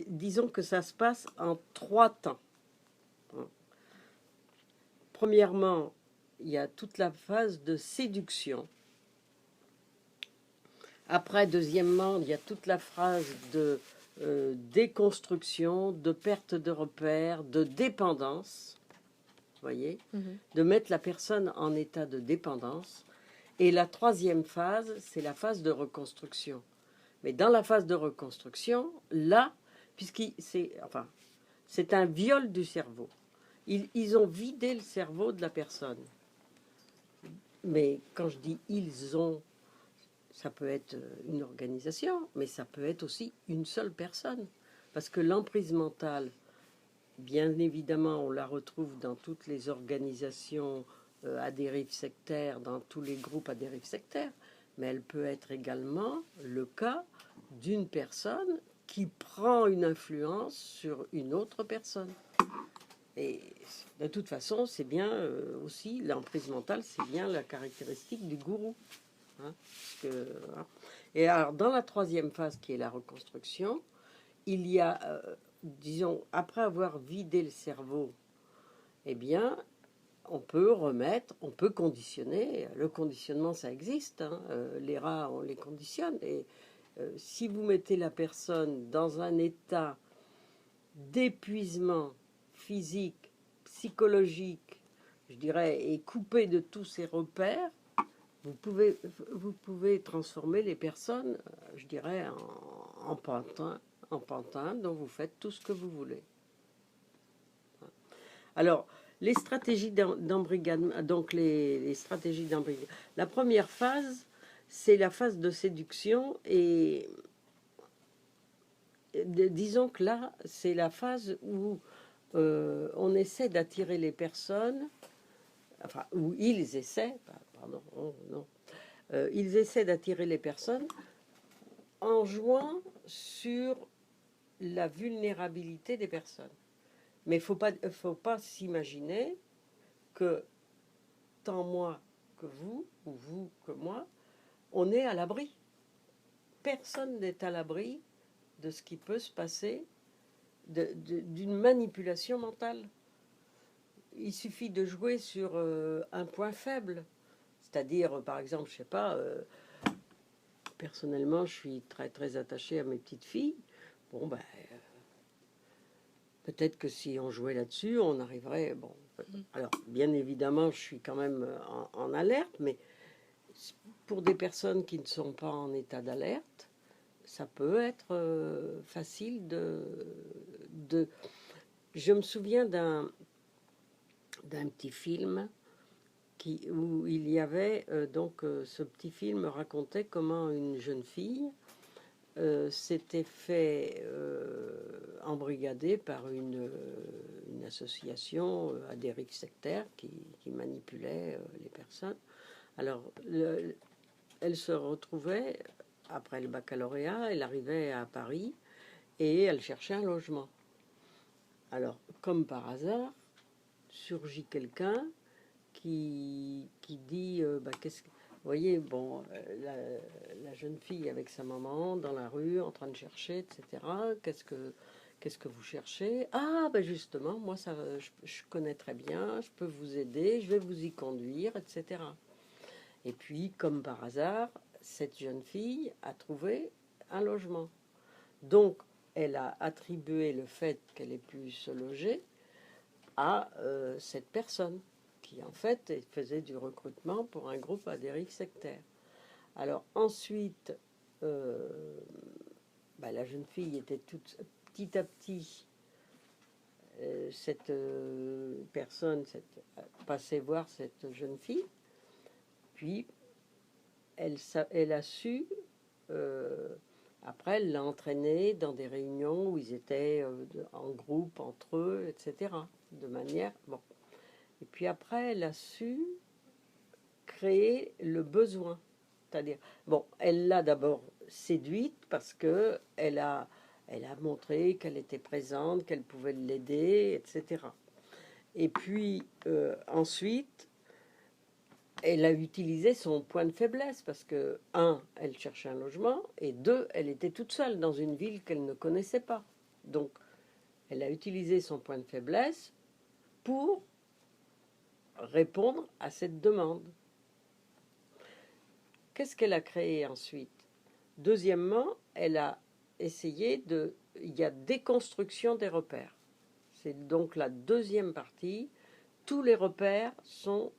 disons que ça se passe en 3 temps. Premièrement, il y a toute la phase de séduction. Après, deuxièmement, il y a toute la phase de déconstruction, de perte de repères, de dépendance. Vous voyez, de mettre la personne en état de dépendance. Et la troisième phase, c'est la phase de reconstruction. Mais dans la phase de reconstruction, là, c'est un viol du cerveau. Ils ont vidé le cerveau de la personne. Mais quand je dis ils ont, ça peut être une organisation, mais ça peut être aussi une seule personne. Parce que l'emprise mentale, bien évidemment, on la retrouve dans toutes les organisations à dérive sectaire, dans tous les groupes à dérive sectaire, mais elle peut être également le cas d'une personne qui prend une influence sur une autre personne. Et de toute façon, c'est bien aussi, l'emprise mentale, c'est bien la caractéristique du gourou. Hein, Et alors, dans la troisième phase, qui est la reconstruction, il y a, disons, après avoir vidé le cerveau, eh bien, on peut remettre, on peut conditionner. Le conditionnement, ça existe. Hein. Les rats, on les conditionne. Et si vous mettez la personne dans un état d'épuisement physique, psychologique, je dirais, et coupé de tous ses repères, vous pouvez transformer les personnes, je dirais, en pantins dont vous faites tout ce que vous voulez. Alors, les stratégies d'embrigadement, donc les stratégies d'embrigadement. La première phase, c'est la phase de séduction et disons que là, c'est la phase où on essaie d'attirer les personnes, enfin, où ils essaient, pardon, non, ils essaient d'attirer les personnes en jouant sur la vulnérabilité des personnes. Mais il ne faut pas s'imaginer que tant moi que vous, ou vous que moi, on est à l'abri. Personne n'est à l'abri de ce qui peut se passer, d'une manipulation mentale. Il suffit de jouer sur un point faible. C'est-à-dire, par exemple, je ne sais pas, personnellement, je suis très très attachée à mes petites filles. Bon, ben, peut-être que si on jouait là-dessus, on arriverait. Bon, alors, bien évidemment, je suis quand même en alerte, mais pour des personnes qui ne sont pas en état d'alerte, ça peut être facile de. Je me souviens d'un petit film où il y avait ce petit film racontait comment une jeune fille s'était fait embrigader par une association à dérive sectaire qui manipulait les personnes. Alors, elle se retrouvait, après le baccalauréat, elle arrivait à Paris et elle cherchait un logement. Alors, comme par hasard, surgit quelqu'un qui dit qu'est-ce que. Vous voyez, bon, la jeune fille avec sa maman dans la rue en train de chercher, etc. Qu'est-ce que vous cherchez? Ah, ben justement, moi, ça, je connais très bien, je peux vous aider, je vais vous y conduire, etc. Et puis, comme par hasard, cette jeune fille a trouvé un logement. Donc, elle a attribué le fait qu'elle ait pu se loger à cette personne qui, en fait, faisait du recrutement pour un groupe à dérive sectaire. Alors, ensuite, la jeune fille était petit à petit, cette personne passait voir cette jeune fille, puis elle a su, après elle l'a entraînée dans des réunions où ils étaient en groupe, entre eux, etc. De manière, bon. Et puis après, elle a su créer le besoin. C'est-à-dire, bon, elle l'a d'abord séduite parce que elle a montré qu'elle était présente, qu'elle pouvait l'aider, etc. Et puis ensuite, elle a utilisé son point de faiblesse parce que, un, elle cherchait un logement, et deux, elle était toute seule dans une ville qu'elle ne connaissait pas. Donc, elle a utilisé son point de faiblesse pour répondre à cette demande. Qu'est-ce qu'elle a créé ensuite? Deuxièmement, elle a essayé de... Il y a déconstruction des repères. C'est donc la deuxième partie. Tous les repères sont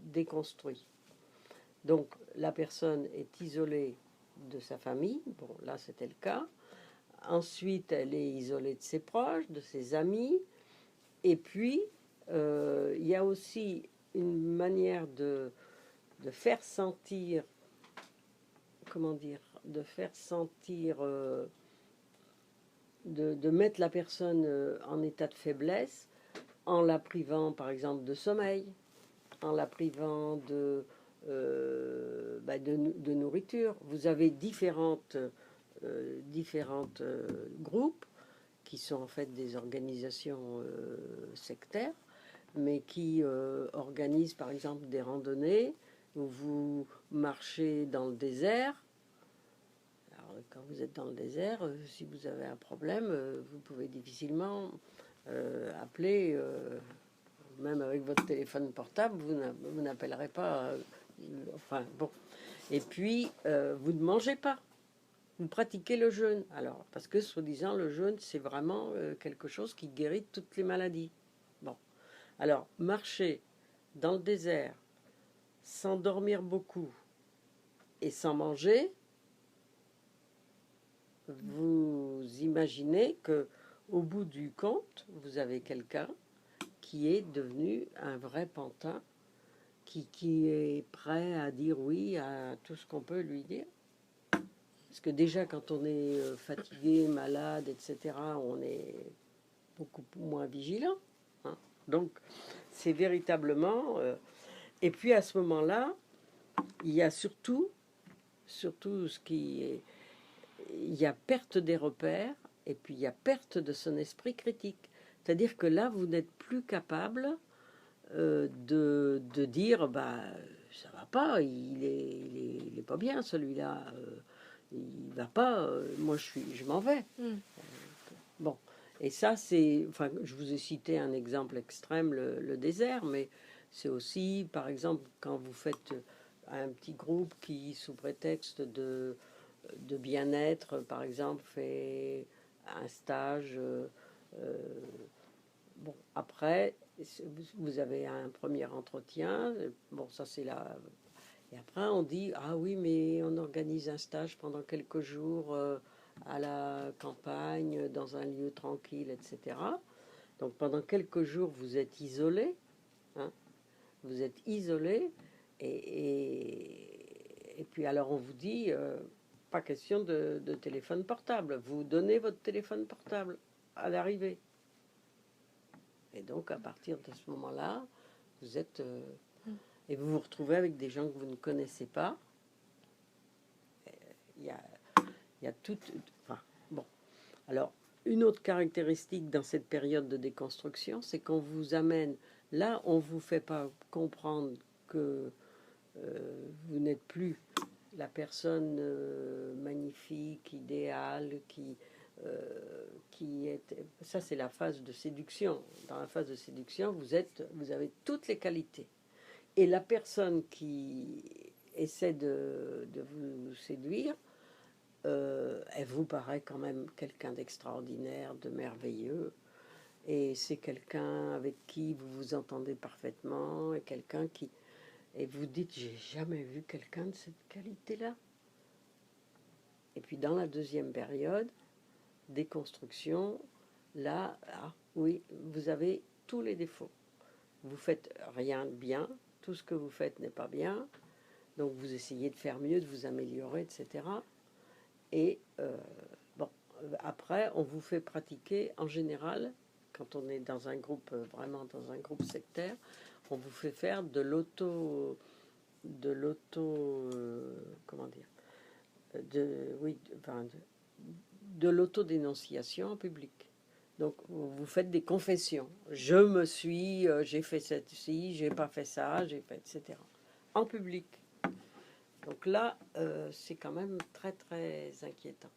déconstruits. Donc la personne est isolée de sa famille. Bon, là c'était le cas. Ensuite, elle est isolée de ses proches, de ses amis. Et puis, il y a aussi une manière de faire sentir, comment dire, de faire sentir, de mettre la personne en état de faiblesse en la privant, par exemple, de sommeil, en la privant de nourriture. Vous avez différentes groupes qui sont en fait des organisations sectaires, mais qui organisent par exemple des randonnées où vous marchez dans le désert. Alors, quand vous êtes dans le désert, si vous avez un problème, vous pouvez difficilement appeler, même avec votre téléphone portable, vous n'appellerez pas. Enfin, bon. Et puis, vous ne mangez pas. Vous pratiquez le jeûne. Alors, parce que, soi-disant, le jeûne, c'est vraiment quelque chose qui guérit toutes les maladies. Bon. Alors, marcher dans le désert, sans dormir beaucoup et sans manger, vous imaginez que au bout du compte, vous avez quelqu'un qui est devenu un vrai pantin, qui est prêt à dire oui à tout ce qu'on peut lui dire. Parce que déjà, quand on est fatigué, malade, etc., on est beaucoup moins vigilant. Hein. Donc, c'est véritablement... et puis, à ce moment-là, il y a surtout ce qui est... Il y a perte des repères, et puis il y a perte de son esprit critique. C'est-à-dire que là, vous n'êtes plus capable de dire, bah, ça va pas, il est pas bien celui-là, il va pas, moi je m'en vais. Bon, et ça c'est, enfin, je vous ai cité un exemple extrême, le désert, mais c'est aussi, par exemple, quand vous faites un petit groupe qui, sous prétexte de bien-être, par exemple, fait un stage. Bon, après, vous avez un premier entretien. Bon, ça c'est là. Et après, on dit, ah oui, mais on organise un stage pendant quelques jours à la campagne, dans un lieu tranquille, etc. Donc pendant quelques jours, vous êtes isolé. Hein, vous êtes isolé. Et puis alors, on vous dit, pas question de téléphone portable. Vous donnez votre téléphone portable à l'arrivée. Et donc, à partir de ce moment-là, vous êtes... et vous vous retrouvez avec des gens que vous ne connaissez pas. Il y a, il y a tout... Enfin, bon. Alors, une autre caractéristique dans cette période de déconstruction, c'est qu'on vous amène... Là, on ne vous fait pas comprendre que vous n'êtes plus la personne magnifique, idéale, qui est... Ça, c'est la phase de séduction. Dans la phase de séduction, vous avez toutes les qualités. Et la personne qui essaie de vous séduire, elle vous paraît quand même quelqu'un d'extraordinaire, de merveilleux. Et c'est quelqu'un avec qui vous vous entendez parfaitement, et quelqu'un qui... Et vous dites, j'ai jamais vu quelqu'un de cette qualité-là. Et puis dans la deuxième période, déconstruction, là, ah, oui, vous avez tous les défauts. Vous faites rien de bien, tout ce que vous faites n'est pas bien, donc vous essayez de faire mieux, de vous améliorer, etc. Et bon, après, on vous fait pratiquer, en général, quand on est dans un groupe, vraiment dans un groupe sectaire, on vous fait faire comment dire, de, oui, enfin, de l'autodénonciation en public. Donc, vous faites des confessions. J'ai fait ceci, j'ai pas fait ça, j'ai fait, etc. En public. Donc là, c'est quand même très, très inquiétant.